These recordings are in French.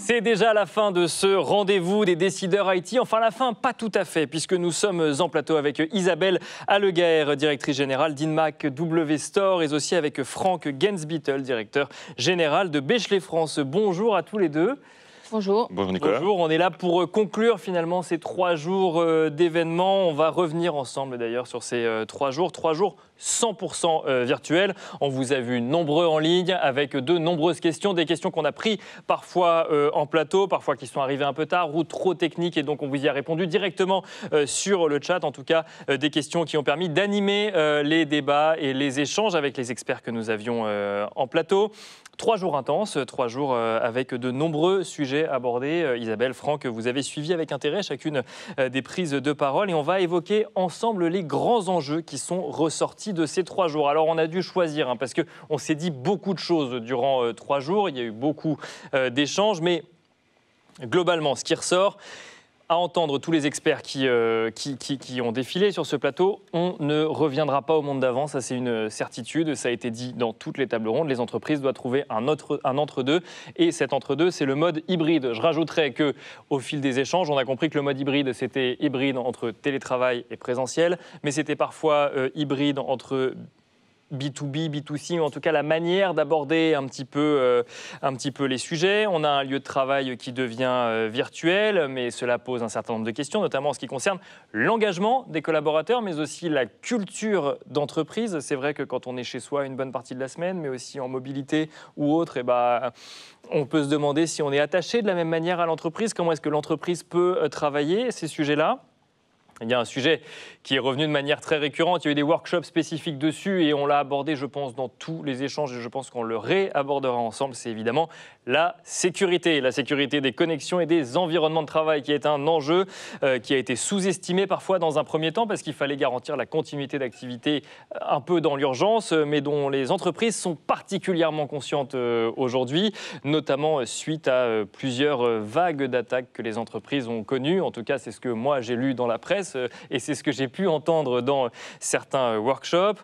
C'est déjà la fin de ce rendez-vous des décideurs IT. Enfin, la fin, pas tout à fait, puisque nous sommes en plateau avec Isabelle Allegaert, directrice générale d'Inmac W Store, et aussi avec Franck Gensbittel, directeur général de Bechley France. Bonjour à tous les deux. Bonjour. Bonjour Nicolas. Bonjour, on est là pour conclure finalement ces 3 jours d'événements. On va revenir ensemble d'ailleurs sur ces 3 jours 100% virtuels. On vous a vu nombreux en ligne avec de nombreuses questions, des questions qu'on a prises parfois en plateau, parfois qui sont arrivées un peu tard ou trop techniques, et donc on vous y a répondu directement sur le chat. En tout cas, des questions qui ont permis d'animer les débats et les échanges avec les experts que nous avions en plateau. 3 jours intenses, 3 jours avec de nombreux sujets abordés. Isabelle, Franck, vous avez suivi avec intérêt chacune des prises de parole, et on va évoquer ensemble les grands enjeux qui sont ressortis de ces 3 jours. Alors on a dû choisir, parce qu'on s'est dit beaucoup de choses durant 3 jours, il y a eu beaucoup d'échanges, mais globalement, ce qui ressort, à entendre tous les experts qui ont défilé sur ce plateau, on ne reviendra pas au monde d'avant, ça c'est une certitude, ça a été dit dans toutes les tables rondes, les entreprises doivent trouver un entre-deux, et cet entre-deux, c'est le mode hybride. Je rajouterais qu'au fil des échanges, on a compris que le mode hybride, c'était hybride entre télétravail et présentiel, mais c'était parfois hybride entre B2B, B2C, ou en tout cas la manière d'aborder un petit peu les sujets. On a un lieu de travail qui devient virtuel, mais cela pose un certain nombre de questions, notamment en ce qui concerne l'engagement des collaborateurs, mais aussi la culture d'entreprise. C'est vrai que quand on est chez soi une bonne partie de la semaine, mais aussi en mobilité ou autre, on peut se demander si on est attaché de la même manière à l'entreprise. Comment est-ce que l'entreprise peut travailler ces sujets-là ? Il y a un sujet qui est revenu de manière très récurrente. Il y a eu des workshops spécifiques dessus et on l'a abordé, je pense, dans tous les échanges, et je pense qu'on le réabordera ensemble. C'est évidemment la sécurité des connexions et des environnements de travail, qui est un enjeu qui a été sous-estimé parfois dans un premier temps, parce qu'il fallait garantir la continuité d'activité un peu dans l'urgence, mais dont les entreprises sont particulièrement conscientes aujourd'hui, notamment suite à plusieurs vagues d'attaques que les entreprises ont connues. En tout cas, c'est ce que moi j'ai lu dans la presse, et c'est ce que j'ai pu entendre dans certains workshops.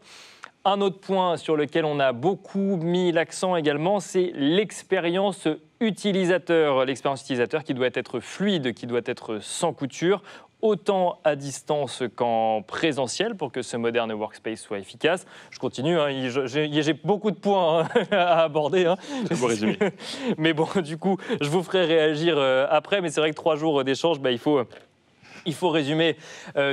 Un autre point sur lequel on a beaucoup mis l'accent également, c'est l'expérience utilisateur. L'expérience utilisateur qui doit être fluide, qui doit être sans couture, autant à distance qu'en présentiel, pour que ce moderne workspace soit efficace. Je continue, j'ai beaucoup de points à aborder. C'est beau résumé. Mais bon, du coup, je vous ferai réagir après. Mais c'est vrai que 3 jours d'échange, il faut résumer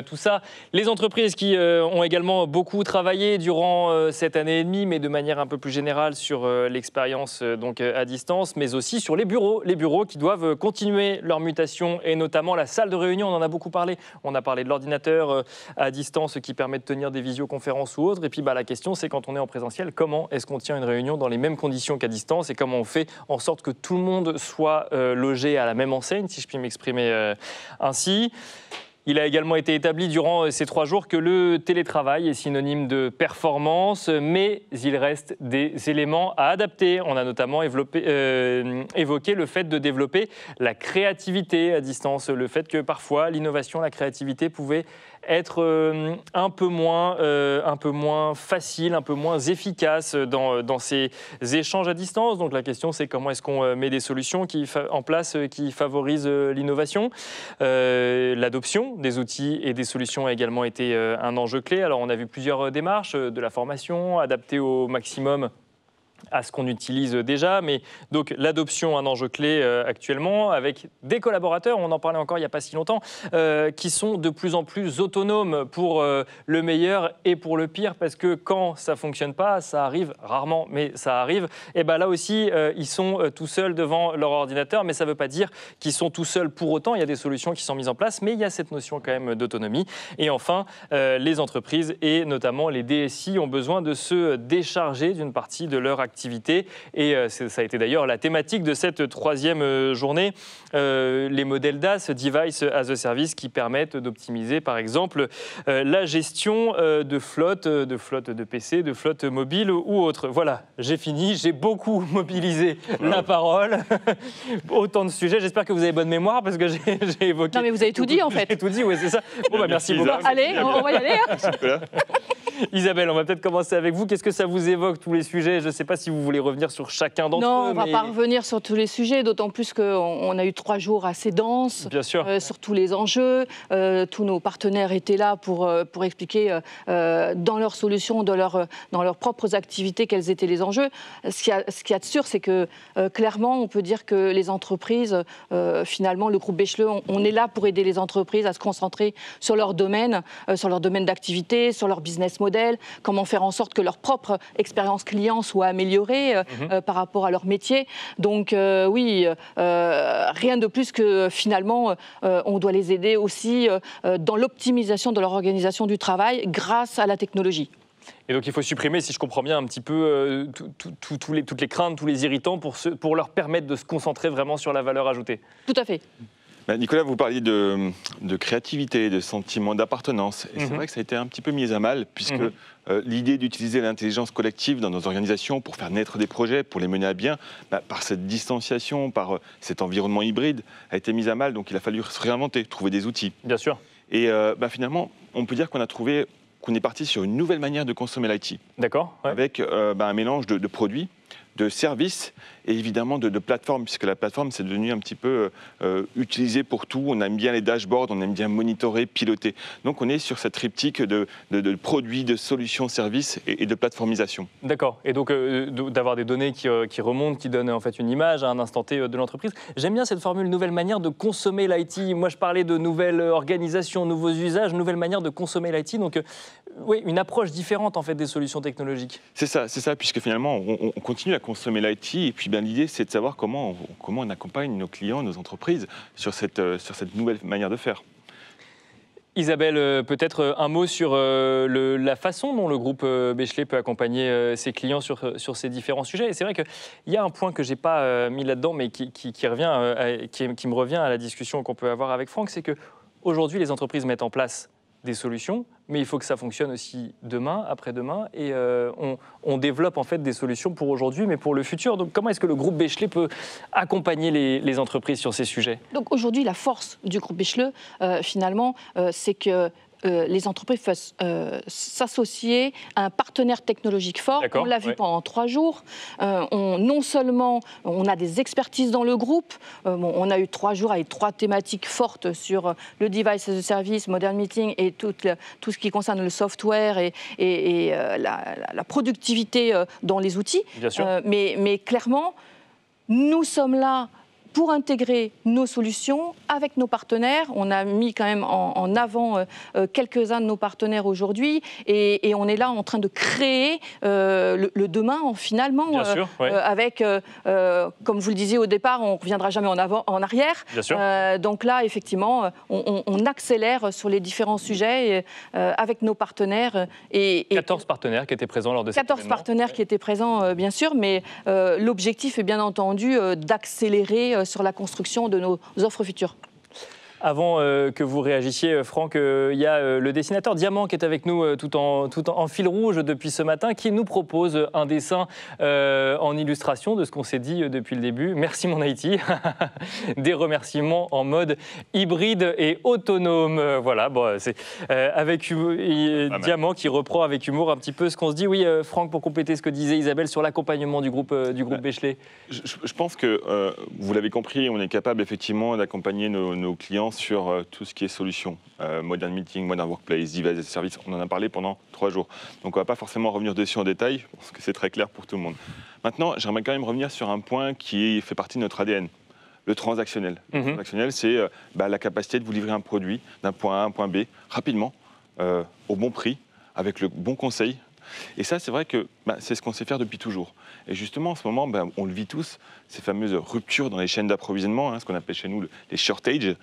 tout ça. Les entreprises qui ont également beaucoup travaillé durant cette année et demie, mais de manière un peu plus générale sur l'expérience à distance, mais aussi sur les bureaux qui doivent continuer leur mutation, et notamment la salle de réunion. On en a beaucoup parlé. On a parlé de l'ordinateur à distance qui permet de tenir des visioconférences ou autres. Et puis la question, c'est quand on est en présentiel, comment est-ce qu'on tient une réunion dans les mêmes conditions qu'à distance, et comment on fait en sorte que tout le monde soit logé à la même enseigne, si je puis m'exprimer ainsi. Il a également été établi durant ces 3 jours que le télétravail est synonyme de performance, mais il reste des éléments à adapter. On a notamment évoqué le fait de développer la créativité à distance, le fait que parfois l'innovation, la créativité pouvait être un peu moins facile, un peu moins efficace dans ces échanges à distance. Donc la question, c'est comment est-ce qu'on met des solutions en place qui favorisent l'innovation. L'adoption des outils et des solutions a également été un enjeu clé. Alors on a vu plusieurs démarches, de la formation adaptée au maximum à ce qu'on utilise déjà, mais donc l'adoption, un enjeu clé actuellement, avec des collaborateurs, on en parlait encore il n'y a pas si longtemps, qui sont de plus en plus autonomes pour le meilleur et pour le pire, parce que quand ça ne fonctionne pas, ça arrive rarement, mais ça arrive, et là aussi, ils sont tout seuls devant leur ordinateur, mais ça ne veut pas dire qu'ils sont tout seuls pour autant. Il y a des solutions qui sont mises en place, mais il y a cette notion quand même d'autonomie. Et enfin, les entreprises et notamment les DSI ont besoin de se décharger d'une partie de leur activité, et ça a été d'ailleurs la thématique de cette 3e journée, les modèles DaaS, Device as a Service, qui permettent d'optimiser par exemple la gestion de flotte de PC, de flotte mobile ou autre. Voilà, j'ai fini, j'ai beaucoup mobilisé la parole, autant de sujets, j'espère que vous avez bonne mémoire parce que j'ai évoqué... Non mais vous avez tout dit en fait. J'ai tout dit, oui c'est ça. Bon, merci beaucoup. Allez, on va y aller. Isabelle, on va peut-être commencer avec vous. Qu'est-ce que ça vous évoque, tous les sujets? Je ne sais pas si vous voulez revenir sur chacun d'entre eux. Non, on ne va pas revenir sur tous les sujets, d'autant plus qu'on a eu 3 jours assez denses. Bien sûr. Sur tous les enjeux. Tous nos partenaires étaient là pour expliquer dans leurs solutions, dans leurs propres activités, quels étaient les enjeux. Ce qu'il y a de sûr, c'est que clairement, on peut dire que les entreprises, finalement, le groupe Becheleux, on est là pour aider les entreprises à se concentrer sur leur domaine d'activité, sur leur business model, comment faire en sorte que leur propre expérience client soit améliorée par rapport à leur métier. Donc oui, rien de plus que finalement, on doit les aider aussi dans l'optimisation de leur organisation du travail grâce à la technologie. Et donc il faut supprimer, si je comprends bien, un petit peu toutes les craintes, tous les irritants pour leur permettre de se concentrer vraiment sur la valeur ajoutée. Tout à fait. Nicolas, vous parliez de créativité, de sentiment d'appartenance. Et c'est vrai que ça a été un petit peu mis à mal, puisque l'idée d'utiliser l'intelligence collective dans nos organisations pour faire naître des projets, pour les mener à bien, par cette distanciation, par cet environnement hybride, a été mise à mal. Donc il a fallu se réinventer, trouver des outils. Bien sûr. Et finalement, on peut dire qu'on est parti sur une nouvelle manière de consommer l'IT. D'accord. Ouais. Avec un mélange de produits, de services et évidemment de plateformes, puisque la plateforme, c'est devenu un petit peu utilisé pour tout. On aime bien les dashboards, on aime bien monitorer, piloter. Donc on est sur cette triptyque de produits, de solutions, services et de plateformisation. D'accord. Et donc d'avoir des données qui remontent, qui donnent en fait une image à un instant T de l'entreprise. J'aime bien cette formule, nouvelle manière de consommer l'IT. Moi, je parlais de nouvelles organisations, nouveaux usages, nouvelle manière de consommer l'IT. Donc oui, une approche différente en fait des solutions technologiques. C'est ça, puisque finalement, on continue à consommer l'IT et puis l'idée, c'est de savoir comment on accompagne nos clients, nos entreprises sur cette nouvelle manière de faire. Isabelle, peut-être un mot sur la façon dont le groupe Bechelait peut accompagner ses clients sur ces différents sujets. Et c'est vrai qu'il y a un point que je n'ai pas mis là-dedans, mais qui me revient à la discussion qu'on peut avoir avec Franck, c'est qu'aujourd'hui, les entreprises mettent en place des solutions, mais il faut que ça fonctionne aussi demain, après-demain, et on développe en fait des solutions pour aujourd'hui, mais pour le futur. Donc comment est-ce que le groupe Bechelait peut accompagner les entreprises sur ces sujets? Donc aujourd'hui, la force du groupe Becheleux, finalement, c'est que les entreprises peuvent s'associer à un partenaire technologique fort. On l'a vu pendant 3 jours. Non seulement on a des expertises dans le groupe, on a eu 3 jours avec 3 thématiques fortes sur le device as a service, modern meeting et tout ce qui concerne le software et la productivité dans les outils. Bien sûr. Mais clairement, nous sommes là pour intégrer nos solutions avec nos partenaires. On a mis quand même en avant quelques-uns de nos partenaires aujourd'hui et on est là en train de créer le demain finalement. Bien sûr, ouais. Avec, comme vous le disiez au départ, on ne reviendra jamais en arrière. Bien sûr. Donc là, effectivement, on accélère sur les différents sujets avec nos partenaires. 14 partenaires qui étaient présents lors de cet événement. 14 partenaires qui étaient présents, bien sûr, mais l'objectif est bien entendu d'accélérer sur la construction de nos offres futures. Avant que vous réagissiez, Franck, il y a le dessinateur Diamant qui est avec nous tout en fil rouge depuis ce matin, qui nous propose un dessin en illustration de ce qu'on s'est dit depuis le début. Merci mon Haïti. Des remerciements en mode hybride et autonome. Voilà, bon, c'est avec Diamant qui reprend avec humour un petit peu ce qu'on se dit. Oui, Franck, pour compléter ce que disait Isabelle sur l'accompagnement du groupe Bechelait. Je pense que, vous l'avez compris, on est capable effectivement d'accompagner nos clients sur tout ce qui est solution. Modern Meeting, Modern Workplace, Device as a Service, on en a parlé pendant 3 jours. Donc on ne va pas forcément revenir dessus en détail, parce que c'est très clair pour tout le monde. Maintenant, j'aimerais quand même revenir sur un point qui fait partie de notre ADN, le transactionnel. Le transactionnel, c'est la capacité de vous livrer un produit d'un point A à un point B, rapidement, au bon prix, avec le bon conseil. Et ça, c'est vrai que c'est ce qu'on sait faire depuis toujours. Et justement, en ce moment, on le vit tous, ces fameuses ruptures dans les chaînes d'approvisionnement, ce qu'on appelle chez nous les shortages.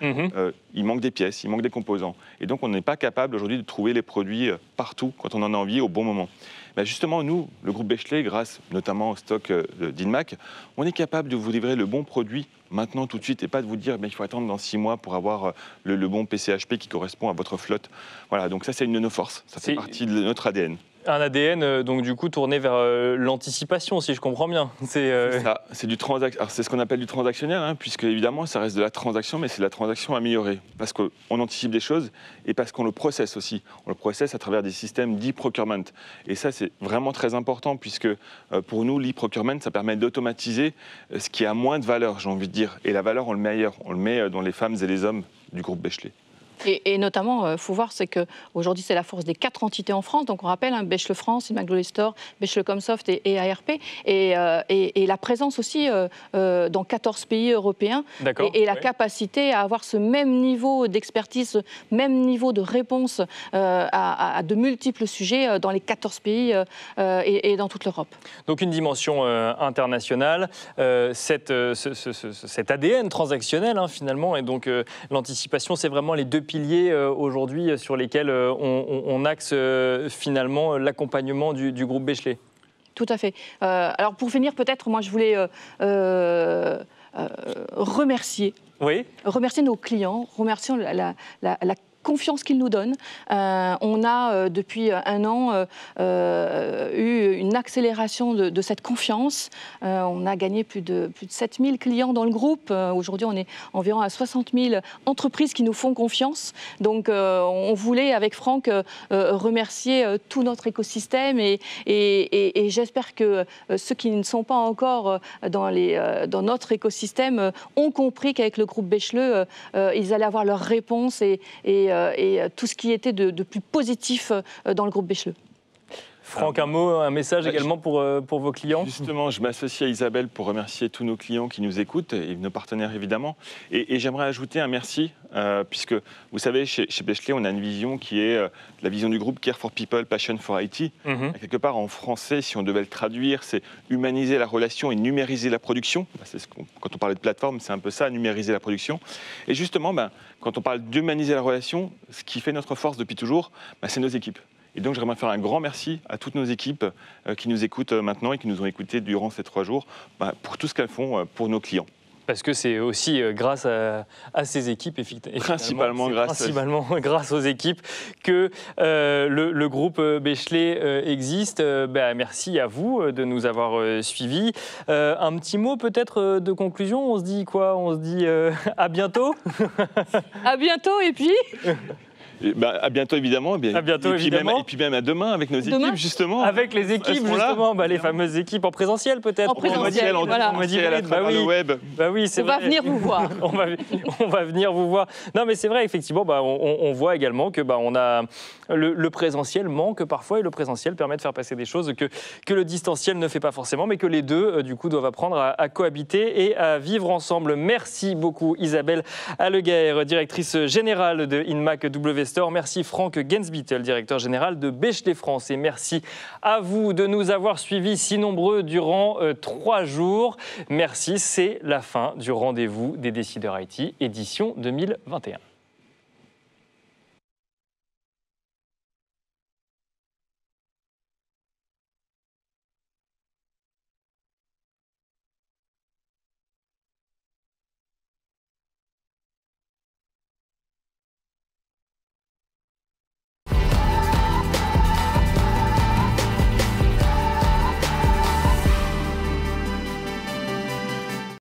Il manque des pièces, il manque des composants. Et donc, on n'est pas capable aujourd'hui de trouver les produits partout quand on en a envie au bon moment. Justement, nous, le groupe Bechelait, grâce notamment au stock d'Inmac, on est capable de vous livrer le bon produit maintenant, tout de suite, et pas de vous dire il faut attendre dans 6 mois pour avoir le bon PCHP qui correspond à votre flotte. Voilà, donc ça, c'est une de nos forces. Ça fait partie de notre ADN. Un ADN, donc du coup, tourné vers l'anticipation, si je comprends bien. C'est ça, c'est c'est ce qu'on appelle du transactionnel, hein, puisque évidemment, ça reste de la transaction, mais c'est de la transaction améliorée. Parce qu'on anticipe des choses et parce qu'on le processe aussi. On le processe à travers des systèmes d'e-procurement. Et ça, c'est vraiment très important, puisque pour nous, l'e-procurement, ça permet d'automatiser ce qui a moins de valeur, j'ai envie de dire. Et la valeur, on le met ailleurs. On le met dans les femmes et les hommes du groupe Bechley. Et notamment, il faut voir, c'est qu'aujourd'hui, c'est la force des 4 entités en France. Donc, on rappelle, hein, Bechley France, Imag Store, Bechley Comsoft et ARP. Et la présence aussi dans 14 pays européens. Et la capacité à avoir ce même niveau d'expertise, ce même niveau de réponse à de multiples sujets dans les 14 pays et dans toute l'Europe. Donc, une dimension internationale, cet ADN transactionnel, hein, finalement. Et donc, l'anticipation, c'est vraiment les deux piliers aujourd'hui sur lesquels on axe finalement l'accompagnement du groupe Bechley. Tout à fait. Alors pour finir, peut-être, moi je voulais remercier nos clients, remercier la confiance qu'ils nous donnent. On a, depuis un an, eu une accélération de cette confiance. On a gagné plus de 7000 clients dans le groupe. Aujourd'hui, on est environ à 60 000 entreprises qui nous font confiance. Donc, on voulait, avec Franck, remercier tout notre écosystème et j'espère que ceux qui ne sont pas encore dans notre écosystème ont compris qu'avec le groupe Bechley, ils allaient avoir leur réponse et tout ce qui était de plus positif dans le groupe Bechley. Franck, un mot, un message également pour vos clients? Justement, je m'associe à Isabelle pour remercier tous nos clients qui nous écoutent et nos partenaires évidemment. Et j'aimerais ajouter un merci, puisque vous savez, chez Bechley, on a une vision qui est la vision du groupe Care for People, Passion for IT. Quelque part en français, si on devait le traduire, c'est humaniser la relation et numériser la production. Quand on parlait de plateforme, c'est un peu ça, numériser la production. Et justement, quand on parle d'humaniser la relation, ce qui fait notre force depuis toujours, c'est nos équipes. Et donc, j'aimerais faire un grand merci à toutes nos équipes qui nous écoutent maintenant et qui nous ont écoutés durant ces 3 jours pour tout ce qu'elles font pour nos clients. Parce que c'est aussi grâce à ces équipes, principalement grâce aux équipes, que le groupe Bechley existe. Merci à vous de nous avoir suivis. Un petit mot peut-être de conclusion. On se dit quoi? On se dit à bientôt. À bientôt et puis à bientôt évidemment. À bientôt évidemment. Et puis même à demain avec nos équipes justement. Avec les équipes justement, les fameuses équipes en présentiel peut-être. En présentiel, voilà. À travers le web. Oui, c'est vrai. On va venir vous voir. on va venir vous voir. Non mais c'est vrai effectivement, on voit également que on a le présentiel manque parfois et le présentiel permet de faire passer des choses que le distanciel ne fait pas forcément, mais que les deux du coup doivent apprendre à cohabiter et à vivre ensemble. Merci beaucoup Isabelle Alleguer, directrice générale de Imag Store. Merci Franck Gensbittel, directeur général de Bechley France. Et merci à vous de nous avoir suivis si nombreux durant 3 jours. Merci, c'est la fin du rendez-vous des décideurs IT, édition 2021.